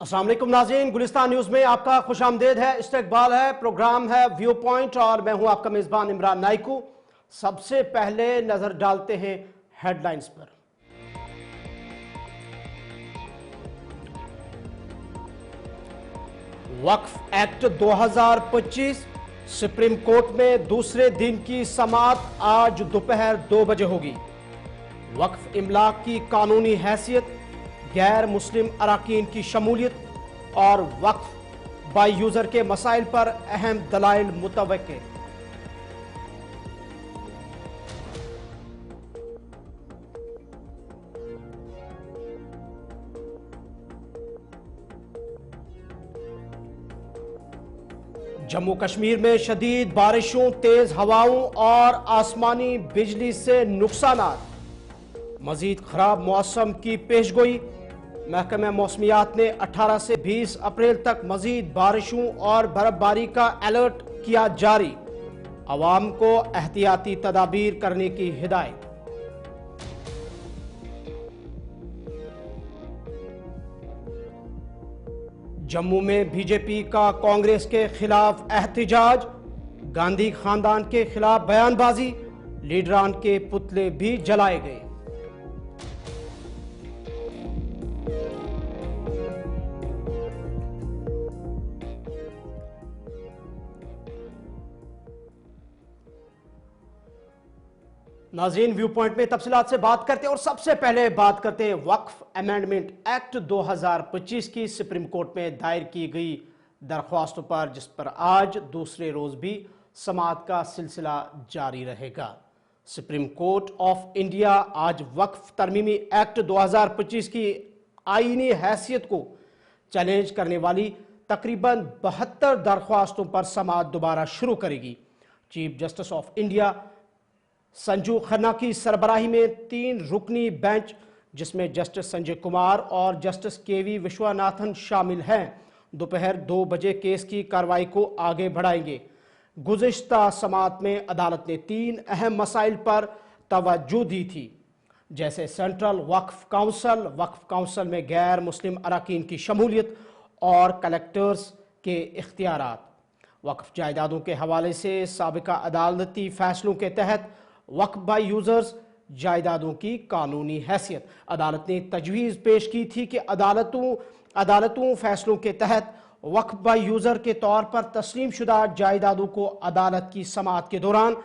अस्सलाम वालेकुम नाज़रीन, गुलिस्तान न्यूज़ में आपका खुशामदीद है, इस्तकबाल है। प्रोग्राम है व्यू पॉइंट और मैं हूं आपका मेज़बान इमरान नाइकू। सबसे पहले नजर डालते हैं हेडलाइंस पर। वक्फ एक्ट 2025 सुप्रीम कोर्ट में दूसरे दिन की समाअत आज दोपहर 2 बजे होगी। वक्फ इमलाक की कानूनी हैसियत, गैर मुस्लिम अराकीन की शमूलियत और वक्फ बाई यूजर के मसाइल पर अहम दलाइल मुतवक्के। जम्मू कश्मीर में शदीद बारिशों, तेज हवाओं और आसमानी बिजली से नुकसानात। मजीद खराब मौसम की पेशगोई। महकमा मौसमियात ने 18 से 20 अप्रैल तक मजीद बारिशों और बर्फबारी का अलर्ट किया जारी। अवाम को एहतियाती तदाबीर करने की हिदायत। जम्मू में बीजेपी का कांग्रेस के खिलाफ एहतजाज। गांधी खानदान के खिलाफ बयानबाजी। लीडरान के पुतले भी जलाए गए। नाज़रीन, व्यू पॉइंट में तफसीलात से बात करते हैं और सबसे पहले बात करते हैं वक्फ अमेंडमेंट एक्ट 2025 की सुप्रीम कोर्ट में दायर की गई दरख्वास्तों पर, जिस पर आज दूसरे रोज भी समाअत का सिलसिला जारी रहेगा। सुप्रीम कोर्ट ऑफ इंडिया आज वक्फ तरमीमी एक्ट 2025 की आईनी हैसियत को चैलेंज करने वाली तकरीबन 72 दरख्वास्तों पर समाअत दोबारा शुरू करेगी। Chief justice of India Sanju Khanna की सरबराही में 3 रुकनी बेंच, जिसमें जस्टिस संजय कुमार और जस्टिस केवी विश्वनाथन शामिल हैं, दोपहर 2 बजे केस की कार्रवाई को आगे बढ़ाएंगे। गुज़िश्ता समाअत में अदालत ने 3 अहम मसाइल पर तवज्जो दी थी, जैसे सेंट्रल वक्फ काउंसिल में गैर मुस्लिम अराकीन की शमूलियत और कलेक्टर्स के इख्तियारात। वक्फ जायदादों के हवाले से साबिका अदालती फैसलों के तहत वक्फ बाई यूजर्स जायदादों की कानूनी हैसियत। अदालत ने तजवीज़ पेश की थी कि अदालतों फैसलों के तहत वक्फ बाई यूजर के तौर पर तस्लीम शुदा जायदादों को अदालत की समाअत के दौरान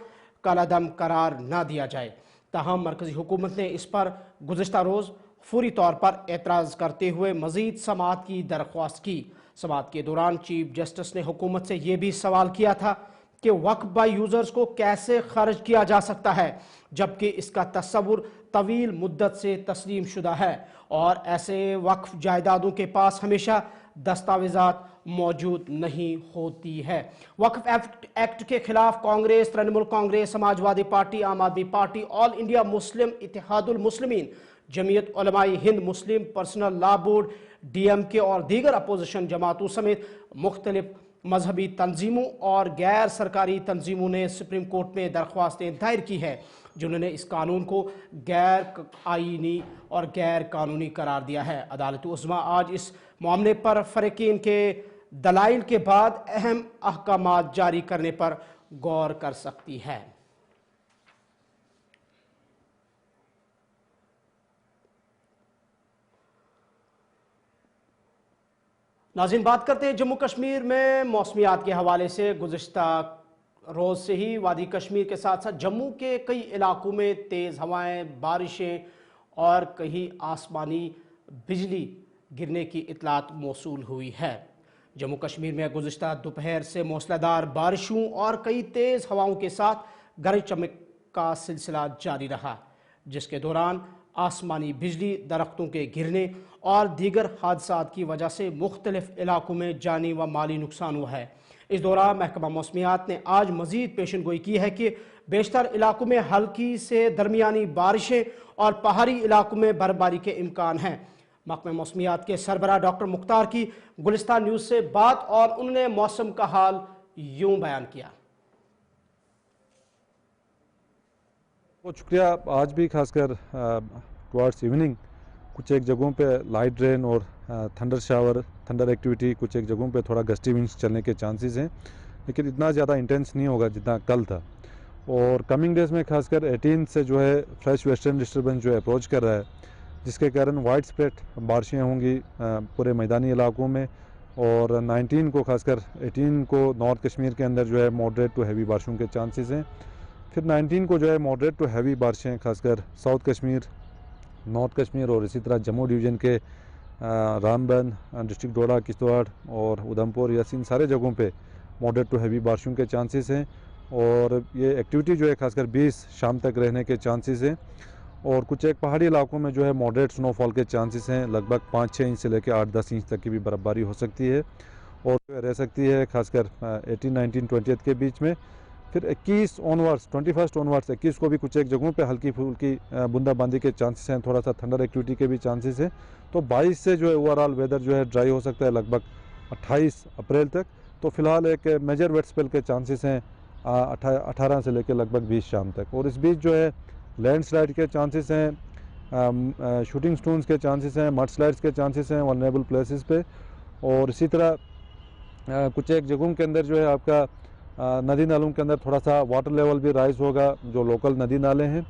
कलअदम करार न दिया जाए। ताहम मरकजी हुकूमत ने इस पर गुज़िश्ता रोज़ फौरी तौर पर एतराज़ करते हुए मजीद समाअत की दरख्वास्त की। समाअत के दौरान चीफ जस्टिस ने हुकूमत से यह भी सवाल किया था कि वक्फ बाई यूजर्स को कैसे खर्च किया जा सकता है, जबकि इसका तस्वुर तवील मुद्दत से तस्लीम शुदा है और ऐसे वक्फ जायदादों के पास हमेशा दस्तावेजात मौजूद नहीं होती है। वक्फ एक्ट के खिलाफ Congress, Trinamool Congress, Samajwadi party, Aam Aadmi party, all India Muslim Ittehadul Muslimeen, Jamiat Ulama Hind, Muslim personal law board, DMK और दीगर अपोजिशन जमातों समेत मुख्तलिफ मजहबी तंजीमों और गैर सरकारी तंजीमों ने सुप्रीम कोर्ट में दरख्वास्तें दायर की है, जिन्होंने इस कानून को गैर आईनी और गैर कानूनी करार दिया है। अदालत उज़्मा आज इस मामले पर फरीकीन के दलाइल के बाद अहम अहकामात जारी करने पर गौर कर सकती है। नाज़रीन, बात करते हैं जम्मू कश्मीर में मौसमियात के हवाले से। गुज़िश्ता रोज़ से ही वादी कश्मीर के साथ साथ जम्मू के कई इलाकों में तेज़ हवाएं, बारिशें और कहीं आसमानी बिजली गिरने की इतलात मौसूल हुई है। जम्मू कश्मीर में गुज़िश्ता दोपहर से मूसलाधार बारिशों और कई तेज़ हवाओं के साथ गरज चमक का सिलसिला जारी रहा, जिसके दौरान आसमानी बिजली, दरख्तों के गिरने और दीगर हादसात की वजह से मुख्तलिफ इलाकों में जानी व माली नुकसान हुआ है। इस दौरान महकमा मौसमियात ने आज मजीद पेशन गोई की है कि बेशतर इलाकों में हल्की से दरमियानी बारिशें और पहाड़ी इलाकों में बर्फबारी के इम्कान हैं। महकमा मौसमियात के सरबराह डॉक्टर मुख्तार की गुलिस्तान न्यूज़ से बात, और उन्होंने मौसम का हाल यूं बयान किया। बहुत शुक्रिया। आज भी खासकर टुवर्ड्स इवनिंग कुछ एक जगहों पे लाइट रेन और थंडर शावर, थंडर एक्टिविटी, कुछ एक जगहों पे थोड़ा गस्टी विंड्स चलने के चांसेस हैं, लेकिन इतना ज़्यादा इंटेंस नहीं होगा जितना कल था। और कमिंग डेज में खासकर 18 से जो है फ्रेश वेस्टर्न डिस्टर्बेंस जो है अप्रोच कर रहा है, जिसके कारण वाइड स्प्रेड बारिशें होंगी पूरे मैदानी इलाकों में। और 19 को खासकर 18 को नॉर्थ कश्मीर के अंदर जो है मॉडरेट टू हैवी बारिशों के चांसेस हैं। फिर 19 को जो है मॉडरेट टू हैवी बारिशें खासकर साउथ कश्मीर, नॉर्थ कश्मीर और इसी तरह जम्मू डिवीज़न के रामबन, डिस्ट्रिक्ट डोडा, किश्तवाड़ और उधमपुर, या इन सारे जगहों पे मॉडरेट टू हैवी बारिशों के चांसेस हैं। और ये एक्टिविटी जो है खासकर 20 शाम तक रहने के चांसेस हैं। और कुछ एक पहाड़ी इलाकों में जो है मॉडरेट स्नोफॉल के चांसेस हैं, लगभग 5-6 इंच से लेकर 8-10 इंच तक की भी बर्फबारी हो सकती है और रह सकती है खासकर 18, 19, 20 के बीच में। फिर 21 ऑनवर्ड्स, 21 ऑनवर्ड्स 21 को भी कुछ एक जगहों पे हल्की फुल्की बूंदाबांदी के चांसेस हैं, थोड़ा सा थंडर एक्टिविटी के भी चांसेस हैं। तो 22 से जो है ओवरऑल वेदर जो है ड्राई हो सकता है लगभग 28 अप्रैल तक। तो फिलहाल एक मेजर वेट स्पेल के चांसेस हैं 18 से लेकर लगभग 20 शाम तक। और इस बीच जो है लैंडस्लाइड के चांसेस हैं, शूटिंग स्टोन्स के चांसेस हैं, मड स्लाइड्स के चांसेस हैं वल्नरेबल प्लेसेस पे। और इसी तरह कुछ एक जगहों के अंदर जो है आपका नदी नालों के अंदर थोड़ा सा वाटर लेवल भी राइज होगा, जो लोकल नदी नाले हैं।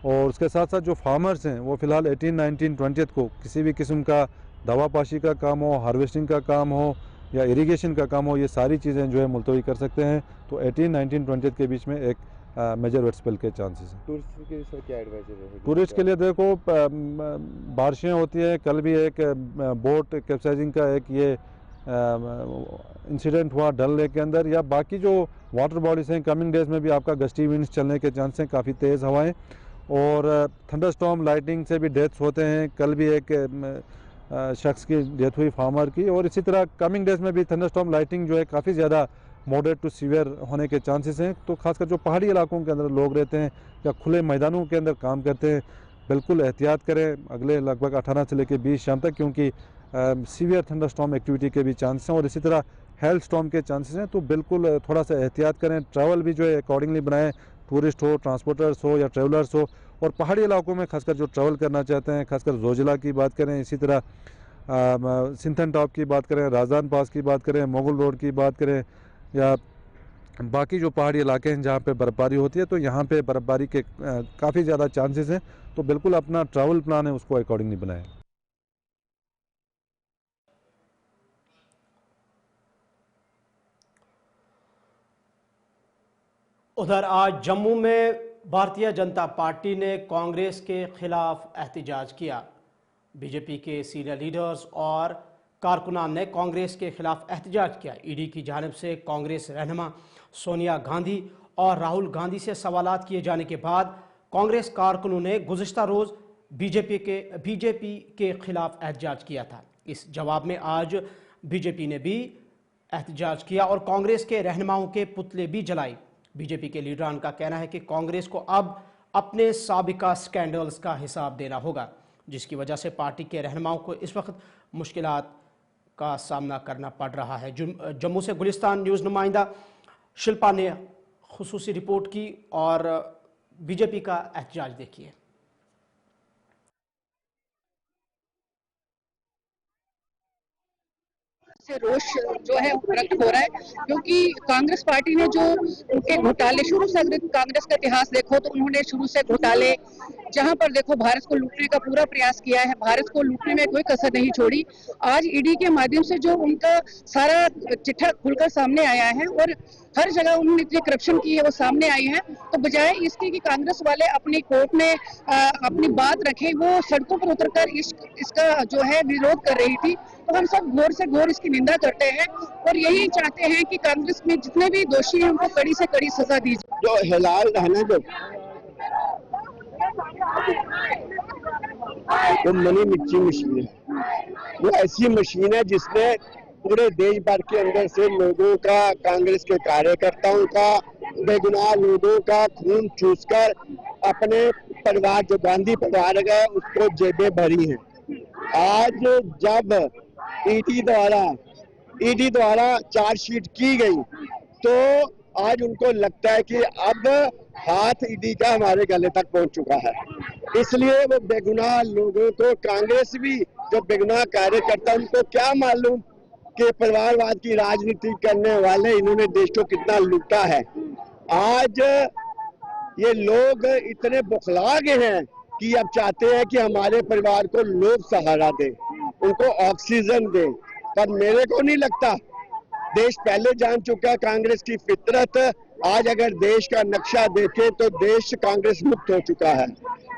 और उसके साथ साथ जो फार्मर्स हैं वो फ़िलहाल 18, 19, 20 को किसी भी किस्म का दवा पाशी का काम हो, हार्वेस्टिंग का काम हो या इरिगेशन का काम हो, ये सारी चीज़ें जो है मुलतवी कर सकते हैं। तो 18, 19, 20 के बीच में एक मेजर वेट स्पेल के चांसेस हैं। टूरिस्ट के लिए सर क्या एडवाइजर रहेगी? टूरिस्ट के लिए देखो बारिशें होती हैं, कल भी एक बोट कैप्साइजिंग का एक ये इंसिडेंट हुआ डल लेक के अंदर, या बाकी जो वाटर बॉडीज़ हैं कमिंग डेज में भी आपका गस्टी विंड्स चलने के चांस हैं, काफ़ी तेज़ हवाएं और थंडर स्टॉर्म लाइटनिंग से भी डेथ्स होते हैं। कल भी एक शख्स की डेथ हुई फार्मर की। और इसी तरह कमिंग डेज में भी थंडर स्टॉर्म लाइटनिंग जो है काफ़ी ज़्यादा मॉडरेट टू सीवियर होने के चांसेस हैं। तो खासकर जो पहाड़ी इलाकों के अंदर लोग रहते हैं या खुले मैदानों के अंदर काम करते हैं, बिल्कुल एहतियात करें अगले लगभग 18 से लेकर 20 शाम तक, क्योंकि सीवियर थंडर स्टॉर्म एक्टिविटी के भी चांसेस हैं और इसी तरह हेल स्टॉर्म के चांसेस हैं। तो बिल्कुल थोड़ा सा एहतियात करें, ट्रैवल भी जो है अकॉर्डिंगली बनाएं, टूरिस्ट हो, ट्रांसपोर्टर्स हो या ट्रेवलर्स हो। और पहाड़ी इलाकों में खासकर जो ट्रैवल करना चाहते हैं, खासकर जोजिला की बात करें, इसी तरह सिंथन टॉप की बात करें, राजदान पास की बात करें, मोगल रोड की बात करें, या बाकी जो पहाड़ी इलाके हैं जहाँ पे बर्फ़बारी होती है, तो यहाँ पे बर्फ़बारी के काफ़ी ज़्यादा चांसेस हैं। तो बिल्कुल अपना ट्रैवल प्लान है उसको अकॉर्डिंगली बनाएं। उधर आज जम्मू में भारतीय जनता पार्टी ने कांग्रेस के खिलाफ एहतजाज किया। बीजेपी के सीनियर लीडर्स और कारकुनान ने कांग्रेस के खिलाफ एहतजाज किया। ईडी की जानिब से कांग्रेस रहनुमा सोनिया गांधी और राहुल गांधी से सवालात किए जाने के बाद कांग्रेस कारकुनों ने गुज़िश्ता रोज़ बीजेपी के खिलाफ एहतजाज किया था। इस जवाब में आज बीजेपी ने भी एहतजाज किया और कांग्रेस के रहनुमाओं के पुतले भी जलाए। बीजेपी के लीडरान का कहना है कि कांग्रेस को अब अपने साबिका स्कैंडल्स का हिसाब देना होगा, जिसकी वजह से पार्टी के रहनुमाओं को इस वक्त मुश्किलात का सामना करना पड़ रहा है। जम्मू से गुलिस्तान न्यूज़ नुमाइंदा शिल्पा ने खुसूसी रिपोर्ट की और बीजेपी का एहतजाज देखिए। से रोष जो है प्रकट हो रहा है, क्योंकि कांग्रेस पार्टी ने जो उनके घोटाले शुरू से, अगर कांग्रेस का इतिहास देखो तो उन्होंने शुरू से घोटाले जहां पर देखो भारत को लूटने का पूरा प्रयास किया है, भारत को लूटने में कोई कसर नहीं छोड़ी। आज ईडी के माध्यम से जो उनका सारा चिट्ठा खुलकर सामने आया है और हर जगह उन्होंने इतनी करप्शन की है वो सामने आई है, तो बजाय इसके कि कांग्रेस वाले अपनी कोर्ट में अपनी बात रखें, वो सड़कों पर उतरकर इसका जो है विरोध कर रही थी। तो हम सब घोर से घोर इसकी निंदा करते हैं और यही चाहते हैं कि कांग्रेस में जितने भी दोषी हैं उनको कड़ी से कड़ी सजा दी जाए। जो हिलाल है ना, जो वो मनी मिर्ची मशीन है, वो ऐसी मशीन है जिसने पूरे देश भर के अंदर से लोगों का, कांग्रेस के कार्यकर्ताओं का, बेगुनाह लोगों का खून चूसकर अपने परिवार, जो गांधी परिवार है, उसको जेबें भरी हैं। आज जब ईडी द्वारा चार्जशीट की गई तो आज उनको लगता है कि अब हाथ ईडी का हमारे गले तक पहुंच चुका है, इसलिए वो बेगुनाह लोगों को, कांग्रेस भी जो बेगुनाह कार्यकर्ता, उनको क्या मालूम कि परिवारवाद की राजनीति करने वाले इन्होंने देश को कितना लूटा है। आज ये लोग इतने बौखला गए हैं कि अब चाहते हैं कि हमारे परिवार को लोग सहारा दें, उनको ऑक्सीजन दें, पर मेरे को नहीं लगता। देश पहले जान चुका कांग्रेस की फितरत। आज अगर देश का नक्शा देखे तो देश कांग्रेस मुक्त हो चुका है,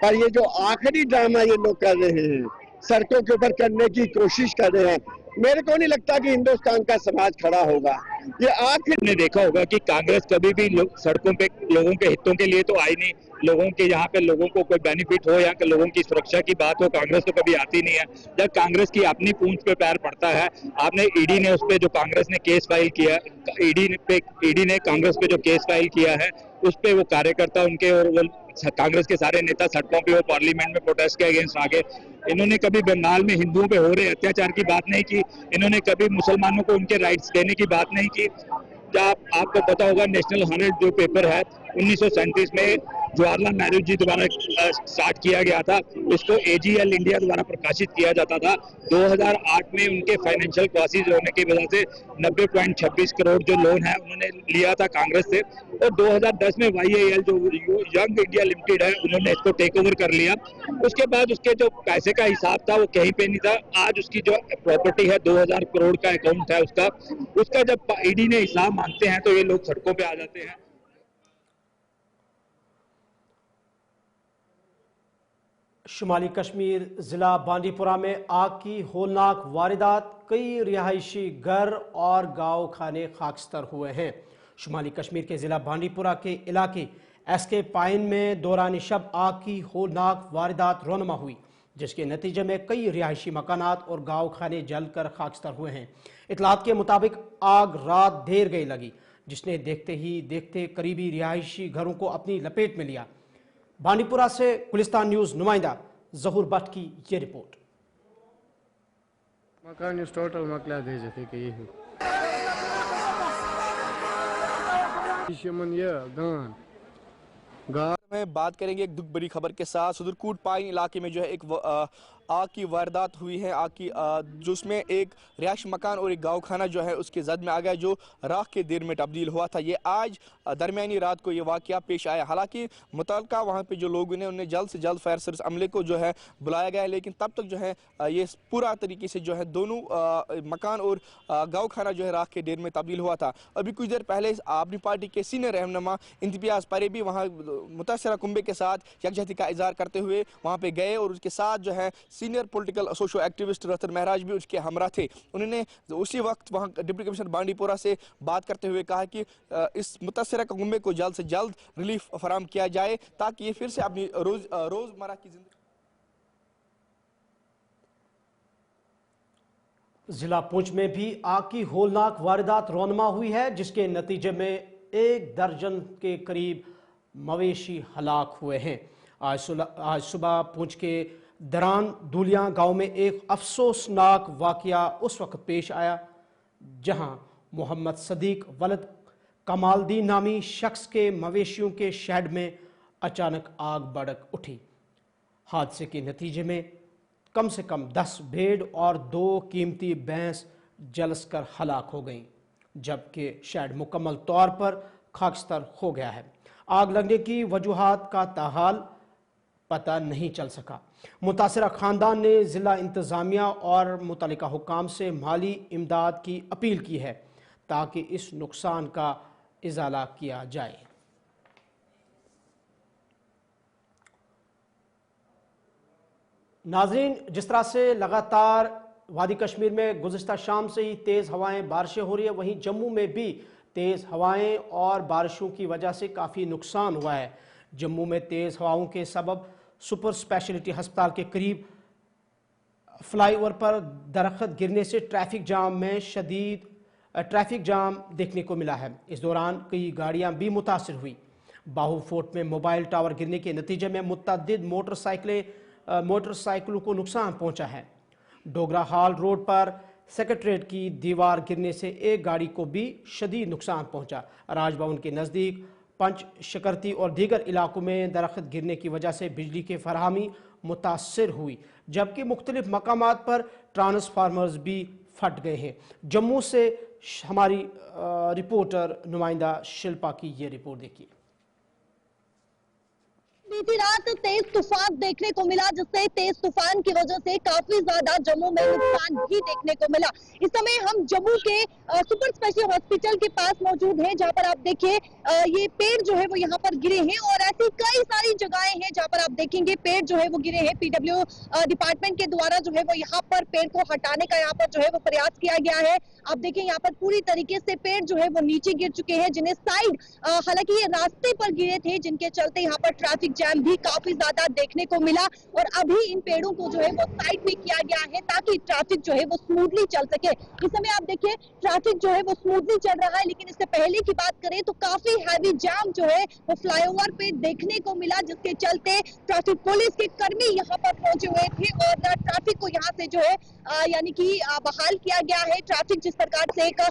पर ये जो आखिरी ड्रामा ये लोग कर रहे हैं, सड़कों के ऊपर करने की कोशिश कर रहे हैं, मेरे को नहीं लगता कि हिंदुस्तान का समाज खड़ा होगा। ये आखिर ने देखा होगा कि कांग्रेस कभी भी सड़कों पे लोगों के हितों के लिए तो आई नहीं। लोगों के यहाँ पे लोगों को कोई बेनिफिट हो या लोगों की सुरक्षा की बात हो, कांग्रेस तो कभी आती नहीं है। जब कांग्रेस की अपनी पूंछ पे पैर पड़ता है, आपने ईडी ने उस पे जो कांग्रेस ने केस फाइल किया, ईडी ने कांग्रेस पे जो केस फाइल किया है, उस पे वो कार्यकर्ता उनके और वो कांग्रेस के सारे नेता सड़कों पे और पार्लियामेंट में प्रोटेस्ट के अगेंस्ट आ गए। इन्होंने कभी बंगाल में हिंदुओं पे हो रहे अत्याचार की बात नहीं की, इन्होंने कभी मुसलमानों को उनके राइट्स देने की बात नहीं की। आपको पता होगा नेशनल हंड्रेड जो पेपर है 1937 में जवाहरलाल नेहरू जी द्वारा स्टार्ट किया गया था, इसको एजीएल इंडिया द्वारा प्रकाशित किया जाता था। 2008 में उनके फाइनेंशियल क्राइसिस होने की वजह से 90.26 करोड़ जो लोन है उन्होंने लिया था कांग्रेस से, और 2010 में YAL जो यंग इंडिया लिमिटेड है उन्होंने इसको टेक ओवर कर लिया। उसके बाद उसके जो पैसे का हिसाब था वो कहीं पे नहीं था। आज उसकी जो प्रॉपर्टी है 2000 करोड़ का अकाउंट है उसका जब ईडी ने हिसाब मांगते हैं तो ये लोग सड़कों पे आ जाते हैं। शुमाली कश्मीर जिला बांडीपुरा में आग की होलनाक वारदात, कई रिहायशी घर और गांव खाने खाकस्तर हुए हैं। शुमाली कश्मीर के जिला बांडीपुरा के इलाके एसके पाइन में दौरान शब आग की होलनाक वारदात रोनमा हुई, जिसके नतीजे में कई रिहायशी मकानात और गांव खाने जलकर खाकस्तर हुए हैं। इतलात के मुताबिक आग रात देर गई लगी, जिसने देखते ही देखते करीबी रिहायशी घरों को अपनी लपेट में लिया। बांडीपुरा से गुलिस्तान न्यूज नुमाइंदा जहूर भट्ट की ये रिपोर्ट। मकान टोटल मकला दे थे कि गान में बात करेंगे एक दुख भरी खबर के साथ। सुदरकूट पाइन इलाके में जो है एक आग की वारदात हुई है। आग की जिसमें एक रिहायश मकान और एक गाँव खाना जो है उसके जद में आ गया, जो राख के देर में तब्दील हुआ था। ये आज दरमियानी रात को ये वाकया पेश आया। हालांकि मुतल्लिका वहाँ पे जो लोग ने उन्हें जल्द से जल्द फायर सर्विस अमले को जो है बुलाया गया है, लेकिन तब तक जो है ये पूरा तरीके से जो है दोनों मकान और गाँव खाना जो है राख के देर में तब्दील हुआ था। अभी कुछ देर पहले आदमी पार्टी के सीनियर रहनुमा इम्तियाज़ परे भी वहाँ मुतासरा कुंबे के साथ यकजहती का इजहार करते हुए वहाँ पे गए, और उसके साथ जो है सीनियर पॉलिटिकल सोशो एक्टिविस्ट रतर महराज भी उसके हमरा थे। उन्होंने उसी वक्त वहाँ डिप्टी कमिश्नर बांडीपुरा से बात करते हुए कहा कि इस मुतासरा कुंबे को जल्द से जल्द रिलीफ फराहम किया जाए, ताकि ये फिर से अपनी रोजमर्रा की जिंदगी। जिला पुंछ में भी आग की होलनाक वारदात रोनमा हुई है, जिसके नतीजे में 1 दर्जन के करीब मवेशी हलाक हुए हैं। आज सुबह पुंछ के दरान दूलिया गांव में एक अफसोसनाक वाकया उस वक्त पेश आया जहां मोहम्मद सदीक वलद कमालदीन नामी शख्स के मवेशियों के शेड में अचानक आग भड़क उठी। हादसे के नतीजे में कम से कम 10 भेड़ और 2 कीमती भैंस जलकर हलाक हो गईं, जबकि शेड मुकम्मल तौर पर खाकस्तर हो गया है। आग लगने की वजूहात का ताहाल पता नहीं चल सका। मुतासरा खानदान ने जिला इंतजामिया और मुतल्लिका हुकाम से माली इमदाद की अपील की है, ताकि इस नुकसान का इजाला किया जाए। नाजरीन, जिस तरह से लगातार वादी कश्मीर में गुज़िश्ता शाम से ही तेज़ हवाएं बारिशें हो रही है, वहीं जम्मू में भी तेज़ हवाएं और बारिशों की वजह से काफ़ी नुकसान हुआ है। जम्मू में तेज़ हवाओं के सबब सुपर स्पेशलिटी अस्पताल के करीब फ्लाईओवर पर दरख्त गिरने से ट्रैफिक जाम में शदीद ट्रैफिक जाम देखने को मिला है। इस दौरान कई गाड़ियां भी मुतासिर हुई। बाहू फोर्ट में मोबाइल टावर गिरने के नतीजे में मुतअद्दिद मोटरसाइकिलों को नुकसान पहुंचा है। डोगरा हॉल रोड पर सेक्रेटरीट की दीवार गिरने से एक गाड़ी को भी शदीद नुकसान पहुंचा। राजभवन के नज़दीक पंच शकरती और दीगर इलाकों में दरख्त गिरने की वजह से बिजली की फराहमी मुतासर हुई, जबकि मुख्तलिफ मकामात पर ट्रांसफार्मर्स भी फट गए हैं। जम्मू से हमारी रिपोर्टर नुमाइंदा शिल्पा की ये रिपोर्ट देखिए। बीती रात तेज तूफान देखने को मिला, जिससे तेज तूफान की वजह से काफी ज्यादा जम्मू में नुकसान भी देखने को मिला। इस समय हम जम्मू के सुपर स्पेशल हॉस्पिटल के पास मौजूद हैं, जहां पर आप देखिए ये पेड़ जो है वो यहाँ पर गिरे हैं और ऐसी कई सारी जगहें हैं जहां पर आप देखेंगे पेड़ जो है वो गिरे हैं। पीडब्ल्यू डिपार्टमेंट के द्वारा जो है वो यहाँ पर पेड़ को हटाने का यहाँ पर जो है वो प्रयास किया गया है। आप देखिए यहाँ पर पूरी तरीके से पेड़ जो है वो नीचे गिर चुके हैं, जिन्हें साइड हालांकि ये रास्ते पर गिरे थे, जिनके चलते यहाँ पर ट्रैफिक जैम भी काफी ज्यादा देखने को मिला और अभी इन पेड़ों को जो है वो साइड में किया गया है ताकि ट्रैफिक जो है वो स्मूथली चल सके। इस समय आप देखिए ट्रैफिक जो है वो स्मूथली चल रहा है, लेकिन इससे पहले की बात करें तो काफी हैवी जाम जो है वो फ्लाईओवर पे देखने को मिला, जिसके चलते ट्रैफिक पुलिस के कर्मी यहाँ पर पहुंचे हुए थे और ट्रैफिक को यहाँ से जो है यानी कि बहाल किया गया है। ट्रैफिक जिस प्रकार से एक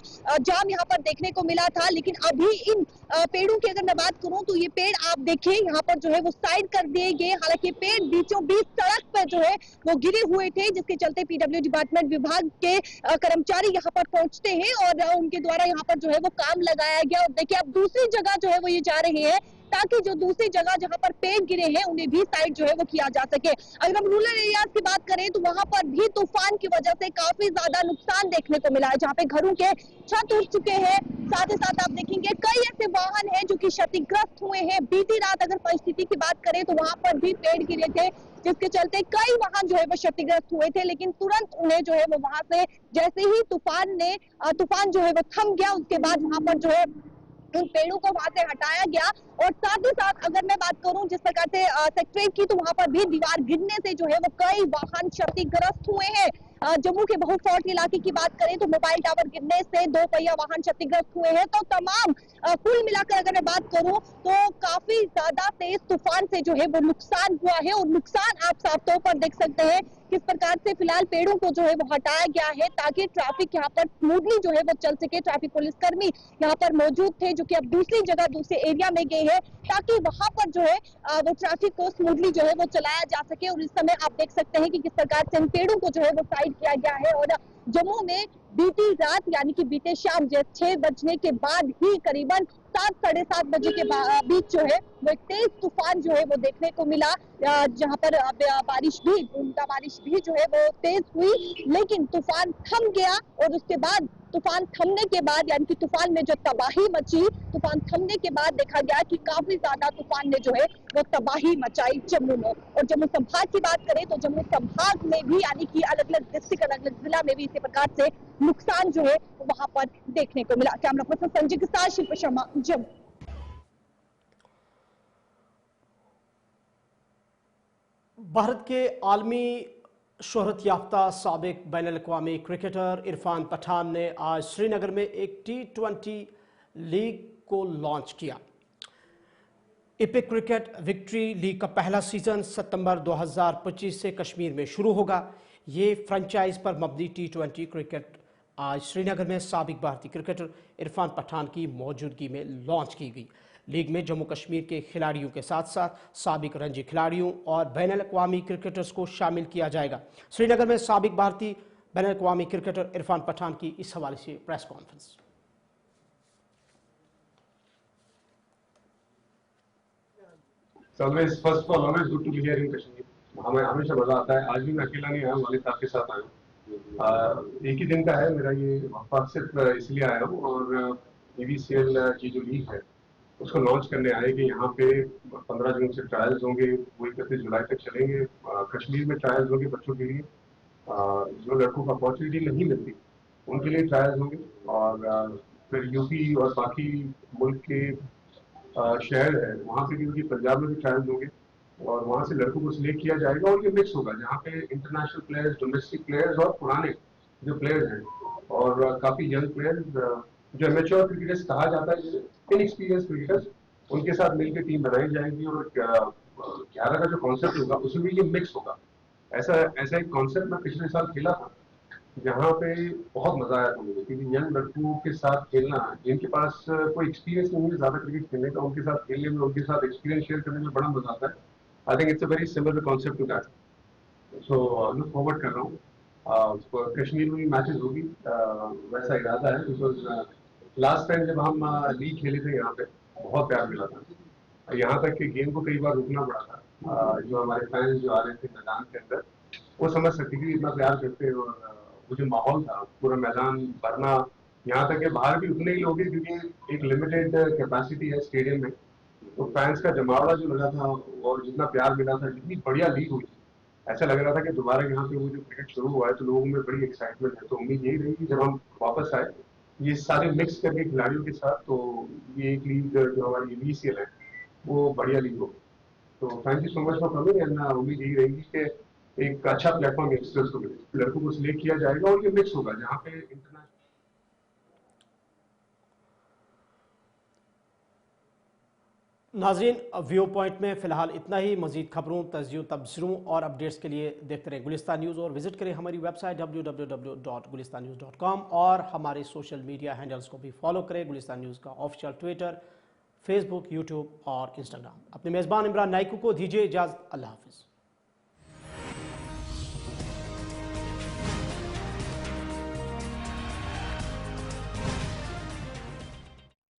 जाम यहाँ पर देखने को मिला था, लेकिन अभी इन पेड़ों की अगर मैं बात करूं तो ये पेड़ आप देखिए यहाँ पर जो है वो साइड कर दिए गए। हालांकि पेड़ बीचों बीच सड़क पर जो है वो गिरे हुए थे, जिसके चलते पीडब्ल्यू डिपार्टमेंट विभाग के कर्मचारी यहाँ पर पहुंचते हैं और उनके द्वारा यहाँ पर जो है वो काम लगाया गया। और देखिए अब दूसरी जगह जो है वो ये जा रहे हैं ताकि जो दूसरी जगह जहां पर पेड़ गिरे हैं उन्हें भी साइड जो है वो किया जा सके। अगर हम रूरल एरियाज की बात करें तो वहां पर भी तूफान की वजह से काफी ज्यादा नुकसान देखने को मिला है, जहां पे घरों के छत उठ चुके हैं। साथ ही साथ आप देखेंगे कई ऐसे वाहन हैं जो कि क्षतिग्रस्त हुए हैं। बीती रात अगर परिस्थिति की बात करें तो वहां पर भी पेड़ गिरे थे, जिसके चलते कई वाहन जो है वो क्षतिग्रस्त हुए थे, लेकिन तुरंत उन्हें जो है वो वहां से जैसे ही तूफान जो है वो थम गया, उसके बाद वहां पर जो है उन पेड़ों को वहां से हटाया गया। और साथ ही साथ अगर मैं बात करूं जिस प्रकार से सेक्रेटरीट की, तो वहां पर भी दीवार गिरने से जो है वो कई वाहन क्षतिग्रस्त हुए हैं। जम्मू के बहुत फॉल्ट इलाके की बात करें तो मोबाइल टावर गिरने से 2 पहिया वाहन क्षतिग्रस्त हुए हैं। तो तमाम कुल मिलाकर अगर मैं बात करूं तो काफी ज्यादा तेज तूफान से जो है वो नुकसान हुआ है और नुकसान आप साफ तौर पर देख सकते हैं किस प्रकार से फिलहाल पेड़ों को जो है वो हटाया गया है ताकि ट्रैफिक यहाँ पर स्मूथली जो है वो चल सके। ट्रैफिक पुलिस कर्मी यहाँ पर मौजूद थे जो कि अब दूसरी जगह दूसरे एरिया में गए हैं ताकि वहां पर जो है वो ट्रैफिक को स्मूथली जो है वो चलाया जा सके। और इस समय आप देख सकते हैं कि किस प्रकार से इन पेड़ों को जो है वो साइड किया गया है। और जम्मू में बीती रात यानी कि बीते शाम 6 बजने के बाद ही करीबन 7 साढ़े 7 बजे के बीच जो है वो एक तेज तूफान जो है वो देखने को मिला, जहां पर बारिश भी जो है वो तेज हुई, लेकिन तूफान थम गया। और उसके बाद तूफान थमने के बाद यानी कि तूफान में जो तबाही मची, तूफान थमने के बाद देखा गया कि काफी ज्यादा तूफान ने जो है वो तबाही मचाई जम्मू में। और जम्मू संभाग की बात करें तो जम्मू संभाग में भी यानी कि अलग अलग डिस्ट्रिक्ट अलग अलग जिला में भी इसी प्रकार से नुकसान जो है वहां पर देखने को मिला। कैमरा पर्सन संजय के साथ शिल्पा शर्मा, जम्मू। भारत के आलमी शोहरत याफ्ता साबिक बैनुल-अक़वामी क्रिकेटर इरफान पठान ने आज श्रीनगर में एक T20 लीग को लॉन्च किया। इपिक क्रिकेट विक्ट्री लीग का पहला सीजन सितंबर 2025 से कश्मीर में शुरू होगा। ये फ्रेंचाइज पर मबनी T20 क्रिकेट आज श्रीनगर में साबिक भारतीय क्रिकेटर इरफान पठान की मौजूदगी में लॉन्च की गई। लीग में जम्मू कश्मीर के खिलाड़ियों के साथ साथ साबिक रणजी खिलाड़ियों और बैनुल-अक़वामी क्रिकेटर्स को शामिल किया जाएगा। श्रीनगर में साबिक भारतीय बैनुल-अक़वामी क्रिकेटर इरफान पठान की इस हवाले से press conference. Always, first of all, always good to be here in Kashmir. हमें हमेशा मजा आता है। आज भी मैं अकेला नहीं आया, वालिद साहब के साथ आया हूँ। एक ही दिन का है मेरा ये वफा, सिर्फ इसलिए आया हूँ। और BBCL की जो लीग है उसको लॉन्च करने आए कि यहाँ पे 15 जून से ट्रायल्स होंगे, वो 31 जुलाई तक चलेंगे। कश्मीर में ट्रायल्स होंगे बच्चों के लिए, जो लड़कों को अपॉर्चुनिटी नहीं मिलती उनके लिए ट्रायल्स होंगे। और फिर यूपी और बाकी मुल्क के शहर है वहाँ पे भी होगी, पंजाब में भी ट्रायल्स होंगे और वहाँ से लड़कों को सिलेक्ट किया जाएगा। और ये मिक्स होगा जहाँ पे इंटरनेशनल प्लेयर्स, डोमेस्टिक प्लेयर्स और पुराने जो प्लेयर्स हैं और काफ़ी यंग प्लेयर्स जो एमेच्योर क्रिकेटर्स कहा जाता है, इनएक्सपीरियंस क्रिकेटर्स, उनके साथ मिलकर टीम बनाई जाएगी। और 11 का जो कॉन्सेप्ट होगा उसमें भी ये मिक्स होगा। ऐसा एक कॉन्सेप्ट मैं पिछले साल खेला था जहाँ पे बहुत मजा आया था मुझे, क्योंकि यंग लड़कों के साथ खेलना, जिनके पास कोई एक्सपीरियंस नहीं है ज्यादा क्रिकेट खेलने का, उनके साथ खेलने में, उनके साथ एक्सपीरियंस शेयर करने में बड़ा मजा आता है। I think it's a very similar concept to that. So look forward कर रहा हूँ। कश्मीर में भी मैचेस होगी, वैसा इरादा है, बिकॉज लास्ट टाइम जब हम लीग खेले थे यहाँ पे बहुत प्यार मिला था। यहाँ तक कि गेम को कई बार रुकना पड़ा था। जो हमारे फैंस जो आ रहे थे मैदान के अंदर, वो समझ सकते कि इतना प्यार करते हैं, और वो जो माहौल था, पूरा मैदान भरना, यहाँ तक कि बाहर भी उतने ही लोग हैं, क्योंकि एक लिमिटेड कैपेसिटी है स्टेडियम में। तो फैंस का जमावड़ा जो लगा था और जितना प्यार मिला था, जितनी बढ़िया लीग हुई थी, ऐसा लग रहा था कि दोबारा यहाँ पे वो जो क्रिकेट शुरू हुआ है तो लोगों में बड़ी एक्साइटमेंट है। तो उम्मीद यही रही कि जब हम वापस आए ये सारे मिक्स करके खिलाड़ियों के साथ, तो ये एक लीग जो हमारी बीसीएल है वो बढ़िया लीग होगी। तो thank you so much for coming, and उम्मीद यही रहेगी कि एक अच्छा प्लेटफॉर्म यंगस्टर्स को मिले, लड़कों को सिलेक्ट किया जाएगा और ये मिक्स होगा जहाँ पे इंटरनेशनल। नाज़रीन, व्यू पॉइंट में फ़िलहाल इतना ही। मज़ीद खबरों, तज्ज़ियों, तबसरों और अपडेट्स के लिए देखते रहे गुलिस्तान न्यूज़, और विज़िट करें हमारी वेबसाइट www.gulistannews.com, और हमारे सोशल मीडिया हैंडल्स को भी फॉलो करें, गुलिस्तान न्यूज़ का ऑफिशियल ट्विटर, फेसबुक, यूट्यूब और इंस्टाग्राम। अपने मेज़बान इमरान नाइकू को दीजिए इजाज़त। अल्लाह हाफ़िज़।